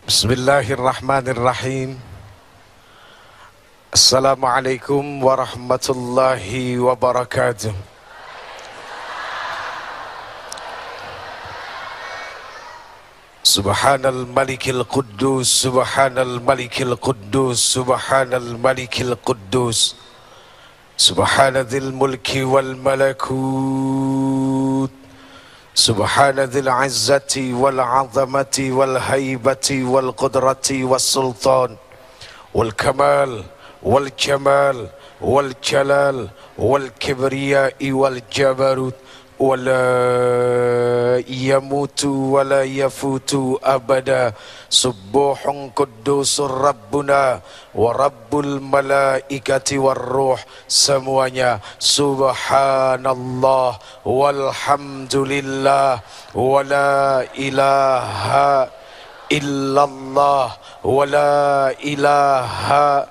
Bismillahirrahmanirrahim. Assalamualaikum warahmatullahi wabarakatuh. Subhanal malikil quddus, subhanal malikil quddus, subhanal malikil quddus, subhanadzil mulki wal malakut, subhanadzil izzati wal azamati wal haibati wal qudrati was sultan wal kamal wal jamal wal jalal wal kibriyai wal jabarut wala yamutu wala yafutu abada. Subuhun quddusur rabbuna wa rabbul malaikati war ruh. Semuanya subhanallah walhamdulillah wala ilaha illallah wala ilaha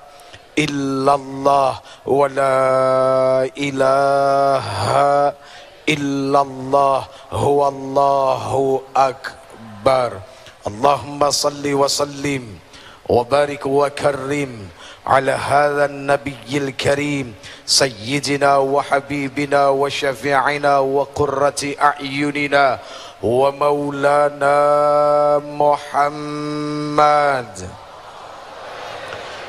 illallah wala ilaha illallah huwallahu akbar. Allahumma salli wa sallim wa barik wa karrim ala hadha an-nabiyyil karim sayyidina wa habibina wa syafi'ina wa qurrati a'yunina wa maulana Muhammad.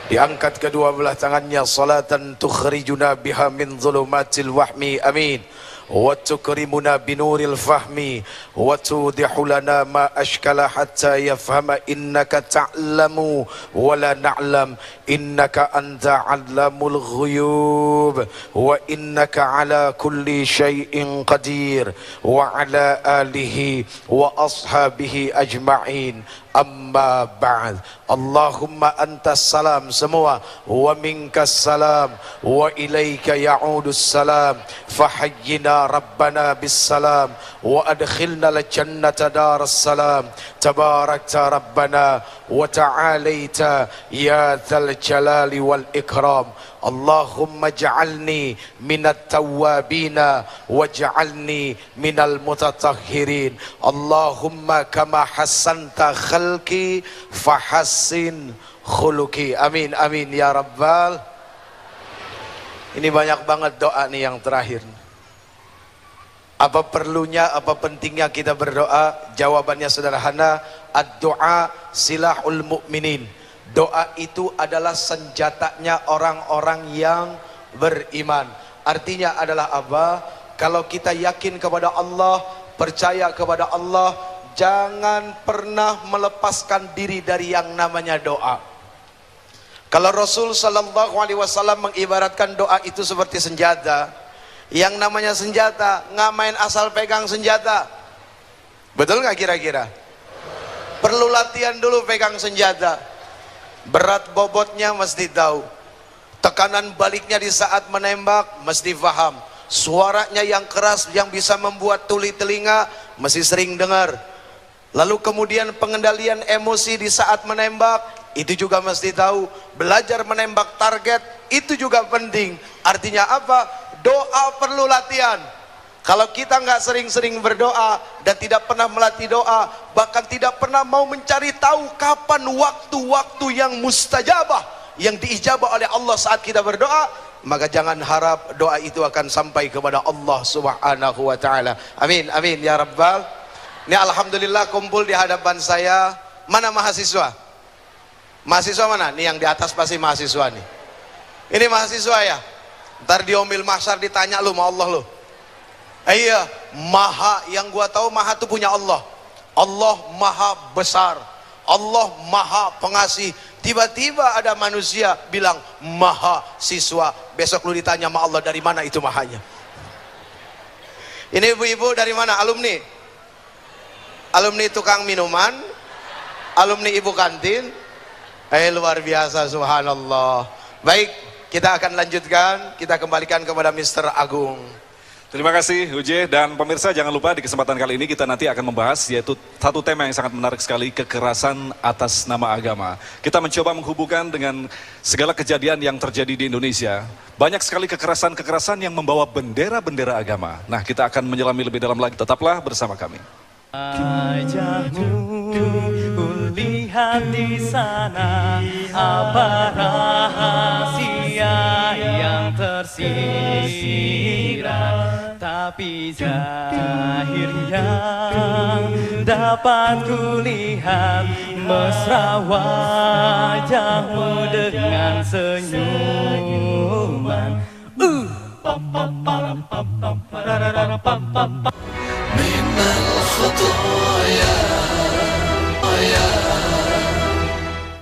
Diangkat kedua belah tangannya, salatan tukhrijuna biha min zulumatil wahmi, amin. Wa tukrimuna binuril fahmi wa tudihu lana ma ashkala hatta yafhama innaka ta'lamu wa la na'lam innaka anta 'allamul ghuyub wa innaka ala kulli syai'in qadir wa ala alihi wa ashabihi ajma'in. Amma ba'd. Allahumma antas salam semua, wa minkas salam wa ilaika ya'udus salam. Fahayyina rabbana bis salam wa adkhilna al jannata daras salam. Tabarakta rabbana wa ta'alaita ya dzal jalali wal ikram. Allahumma ja'alni minat tawwabina waj'alni minal mutatahhirin. Allahumma kama hassanta khalqi fahassin khuluqi, amin amin ya rabbal. Ini banyak banget doa nih yang terakhir. Apa perlunya, apa pentingnya kita berdoa? Jawabannya sederhana, ad-du'a silahul mu'minin. Doa itu adalah senjatanya orang-orang yang beriman. Artinya adalah apa? Kalau kita yakin kepada Allah, percaya kepada Allah, jangan pernah melepaskan diri dari yang namanya doa. Kalau Rasul sallallahu alaihi wasallam mengibaratkan doa itu seperti senjata. Yang namanya senjata, nggak main asal pegang senjata. Betul nggak kira-kira? Perlu latihan dulu pegang senjata. Berat bobotnya mesti tahu, tekanan baliknya di saat menembak mesti paham, suaranya yang keras yang bisa membuat tuli telinga mesti sering dengar. Lalu kemudian pengendalian emosi di saat menembak itu juga mesti tahu. Belajar menembak target itu juga penting. Artinya apa? Doa perlu latihan. Kalau kita nggak sering-sering berdoa dan tidak pernah melatih doa, bahkan tidak pernah mau mencari tahu kapan waktu-waktu yang mustajabah, yang diijabah oleh Allah saat kita berdoa, maka jangan harap doa itu akan sampai kepada Allah subhanahu wa ta'ala. Amin, amin ya rabbal. Ini alhamdulillah kumpul di hadapan saya. Mana mahasiswa? Mahasiswa mana? Nih yang di atas pasti mahasiswa nih. Ini mahasiswa ya? Ntar di omil mahsyar ditanya lu sama Allah lu. Iya, maha, yang gua tahu maha itu punya Allah. Allah maha besar, Allah maha pengasih. Tiba-tiba ada manusia bilang maha siswa. Besok lu ditanya sama Allah, dari mana itu mahanya? Ini ibu-ibu dari mana? Alumni? Alumni tukang minuman? Alumni ibu kantin? Luar biasa, subhanallah. Baik, kita akan lanjutkan. Kita kembalikan kepada Mr. Agung. Terima kasih Uje, dan pemirsa jangan lupa di kesempatan kali ini kita nanti akan membahas yaitu satu tema yang sangat menarik sekali, kekerasan atas nama agama. Kita mencoba menghubungkan dengan segala kejadian yang terjadi di Indonesia. Banyak sekali kekerasan-kekerasan yang membawa bendera-bendera agama. Nah, kita akan menyelami lebih dalam lagi. Tetaplah bersama kami. Wajahmu lihat di sana apa rahasia yang tersirat, tapi zahirnya dapat kulihat mesra wajahmu dengan senyuman.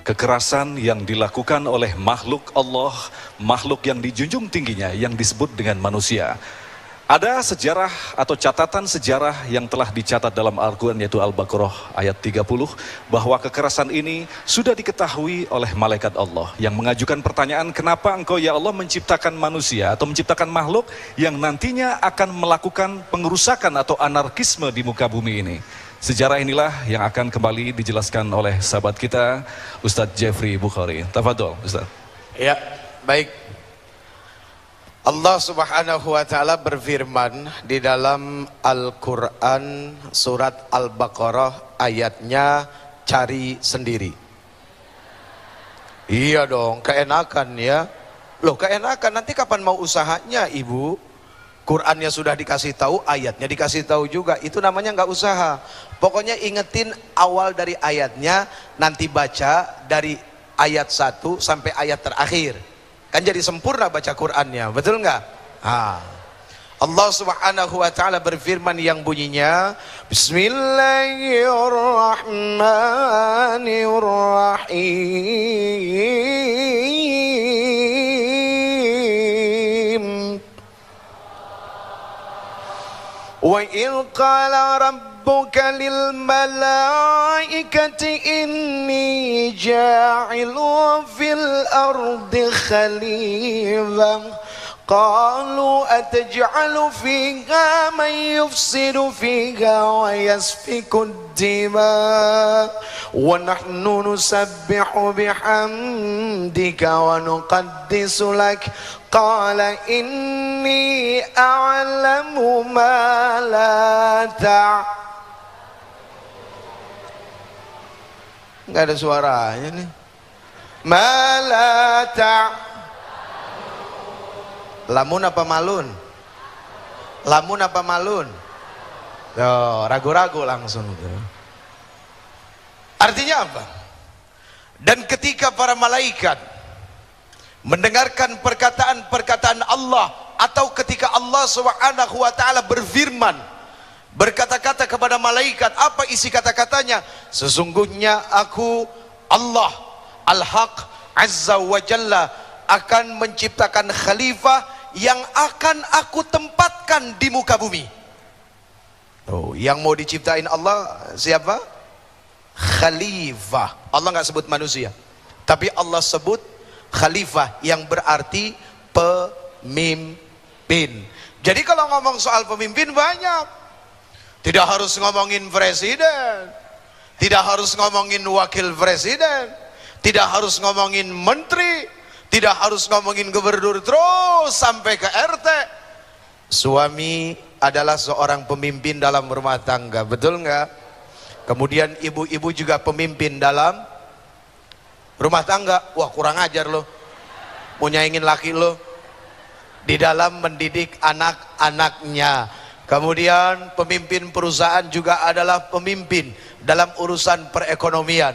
Kekerasan yang dilakukan oleh makhluk Allah, makhluk yang dijunjung tingginya, yang disebut dengan manusia. Ada sejarah atau catatan sejarah yang telah dicatat dalam Al-Quran, yaitu Al-Baqarah ayat 30, bahwa kekerasan ini sudah diketahui oleh malaikat Allah yang mengajukan pertanyaan, kenapa engkau ya Allah menciptakan manusia atau menciptakan makhluk yang nantinya akan melakukan pengerusakan atau anarkisme di muka bumi ini. Sejarah inilah yang akan kembali dijelaskan oleh sahabat kita Ustadz Jeffrey Bukhari. Tafadhol Ustadz. Ya, baik. Allah Subhanahu wa taala berfirman di dalam Al-Qur'an surat Al-Baqarah ayatnya cari sendiri. Iya dong, keenakan ya. Loh, keenakan, nanti kapan mau usahanya, Ibu? Qur'annya sudah dikasih tahu, ayatnya dikasih tahu juga. Itu namanya nggak usaha. Pokoknya ingetin awal dari ayatnya, nanti baca dari ayat 1 sampai ayat terakhir. Kan jadi sempurna baca Qur'annya, betul nggak? Allah Subhanahu wa taala berfirman yang bunyinya Bismillahirrahmanirrahim. Wa idh qala rabbuka lil malaikati inni ja'ilun fil ardi khalifah qalu ataj'alu fiha man yufsidu fiha wa yasfiku ad-dima wa nahnu nusabbihu bihamdika wa nuqaddisu lak qala inni a'lamu ma la nggak ada suaranya nih. Ma la lamun apa malun? Lamun apa malun? Yo, ragu-ragu langsung itu. Artinya apa? Dan ketika para malaikat mendengarkan perkataan-perkataan Allah, atau ketika Allah Subhanahu wa taala berfirman, berkata-kata kepada malaikat, apa isi kata-katanya? Sesungguhnya aku Allah Al-Haq Azza wa Jalla akan menciptakan khalifah yang akan aku tempatkan di muka bumi. Oh, yang mau diciptain Allah siapa? Khalifah. Allah nggak sebut manusia, tapi Allah sebut khalifah yang berarti pemimpin. Jadi kalau ngomong soal pemimpin banyak. Tidak harus ngomongin presiden, tidak harus ngomongin wakil presiden, tidak harus ngomongin menteri, tidak harus ngomongin gubernur, terus sampai ke RT. Suami adalah seorang pemimpin dalam rumah tangga, betul nggak? Kemudian ibu-ibu juga pemimpin dalam rumah tangga. Wah, kurang ajar loh, mau nyaingin laki lo di dalam mendidik anak-anaknya. Kemudian pemimpin perusahaan juga adalah pemimpin dalam urusan perekonomian.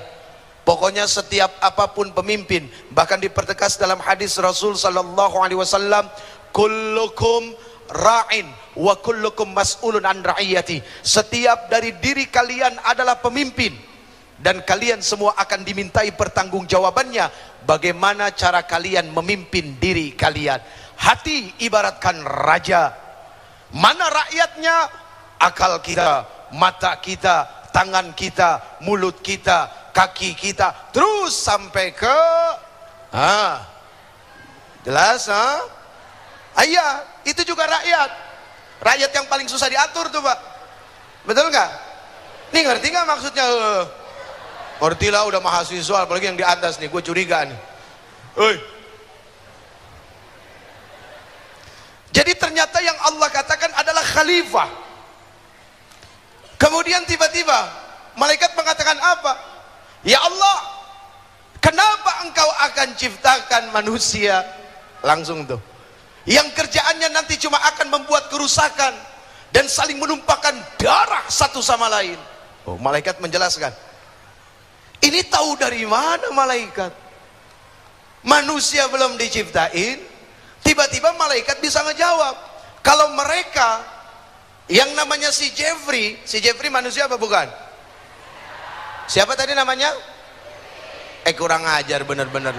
Pokoknya setiap apapun pemimpin. Bahkan dipertegas dalam hadis Rasul sallallahu alaihi wasallam, kullukum ra'in wa kullukum mas'ulun an ra'iyati. Setiap dari diri kalian adalah pemimpin, dan kalian semua akan dimintai pertanggungjawabannya bagaimana cara kalian memimpin diri kalian. Hati ibaratkan raja. Mana rakyatnya? Akal kita, mata kita, tangan kita, mulut kita, kaki kita, terus sampai ke jelas ayah, itu juga rakyat yang paling susah diatur tuh Pak, betul nggak? Nih ngerti nggak maksudnya? Ngerti lah, udah mahasiswa, apalagi yang di atas nih, gue curiga nih. Jadi ternyata yang Allah katakan adalah khalifah. Kemudian tiba-tiba malaikat mengatakan apa? Ya Allah, kenapa engkau akan ciptakan manusia? Langsung tuh, yang kerjaannya nanti cuma akan membuat kerusakan dan saling menumpahkan darah satu sama lain. Oh, malaikat menjelaskan. Ini tahu dari mana malaikat? Manusia belum diciptain, tiba-tiba malaikat bisa ngejawab. Kalau mereka, yang namanya si Jeffrey manusia apa bukan? Siapa tadi namanya? Kurang ajar bener-bener.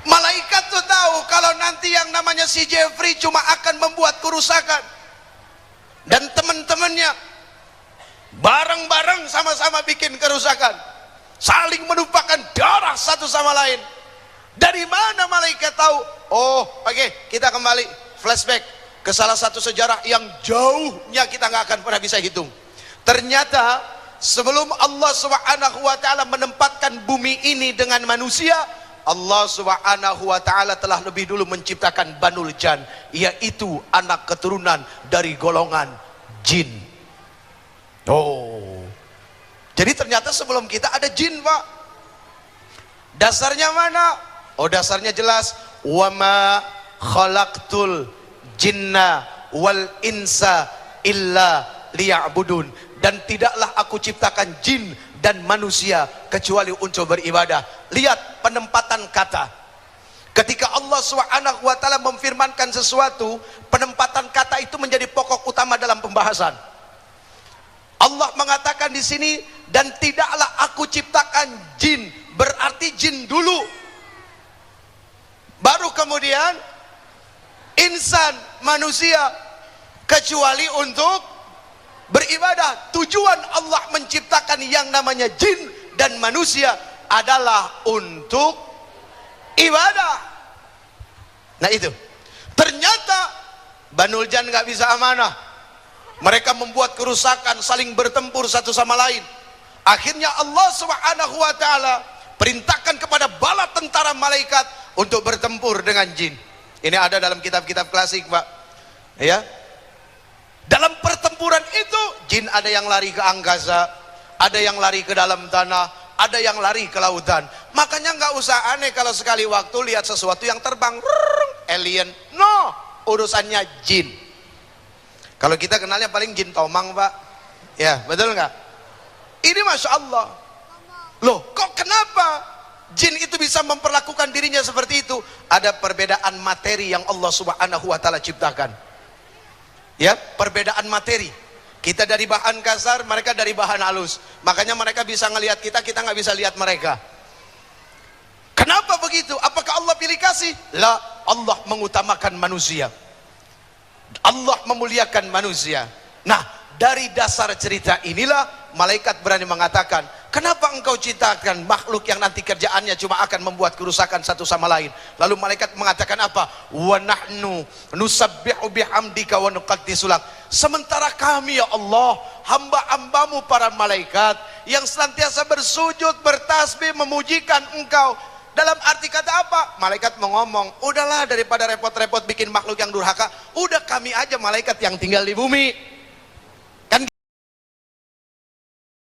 Malaikat tuh tahu kalau nanti yang namanya si Jeffrey cuma akan membuat kerusakan, dan teman-temannya bareng-bareng sama-sama bikin kerusakan, saling menumpahkan darah satu sama lain. Dari mana malaikat tahu? Oh, oke, kita kembali flashback ke salah satu sejarah yang jauhnya kita nggak akan pernah bisa hitung. Ternyata sebelum Allah Subhanahu wa taala menempatkan bumi ini dengan manusia, Allah Subhanahu wa taala telah lebih dulu menciptakan Banul Jan, yaitu anak keturunan dari golongan jin. Oh. Jadi ternyata sebelum kita ada jin, Pak. Dasarnya mana? Oh, dasarnya jelas, wa ma khalaqtul jinna wal insa illa liya'budun. Dan tidaklah aku ciptakan jin dan manusia kecuali untuk beribadah. Lihat penempatan kata. Ketika Allah Subhanahu wa taala memfirmankan sesuatu, penempatan kata itu menjadi pokok utama dalam pembahasan. Allah mengatakan di sini, dan tidaklah aku ciptakan jin, berarti jin dulu, baru kemudian insan, manusia, kecuali untuk beribadah. Tujuan Allah menciptakan yang namanya jin dan manusia adalah untuk ibadah. Nah itu, ternyata Banul Jan nggak bisa amanah. Mereka membuat kerusakan, saling bertempur satu sama lain. Akhirnya Allah Subhanahu wa taala perintahkan kepada bala tentara malaikat untuk bertempur dengan jin. Ini ada dalam kitab-kitab klasik, Pak. Ya. Dalam pertempuran itu, jin ada yang lari ke angkasa, ada yang lari ke dalam tanah, ada yang lari ke lautan. Makanya nggak usah aneh kalau sekali waktu lihat sesuatu yang terbang, alien. No, urusannya jin. Kalau kita kenalnya paling jin tomang, Pak. Ya, betul nggak? Ini Masya Allah. Loh, kok kenapa jin itu bisa memperlakukan dirinya seperti itu? Ada perbedaan materi yang Allah Subhanahu wa taala ciptakan. Ya, perbedaan materi. Kita dari bahan kasar, mereka dari bahan halus. Makanya mereka bisa ngelihat kita, kita nggak bisa lihat mereka. Kenapa begitu? Apakah Allah pilih kasih? La, Allah mengutamakan manusia. Allah memuliakan manusia. Nah, dari dasar cerita inilah malaikat berani mengatakan, kenapa engkau ciptakan makhluk yang nanti kerjaannya cuma akan membuat kerusakan satu sama lain? Lalu malaikat mengatakan apa? Wa nahnu nusabbihu bihamdika wa nuqaddisu lak. Sementara kami ya Allah, hamba-hambamu para malaikat yang senantiasa bersujud, bertasbih, memujikan engkau. Dalam arti kata apa? Malaikat mau ngomong, udahlah daripada repot-repot bikin makhluk yang durhaka, udah kami aja malaikat yang tinggal di bumi.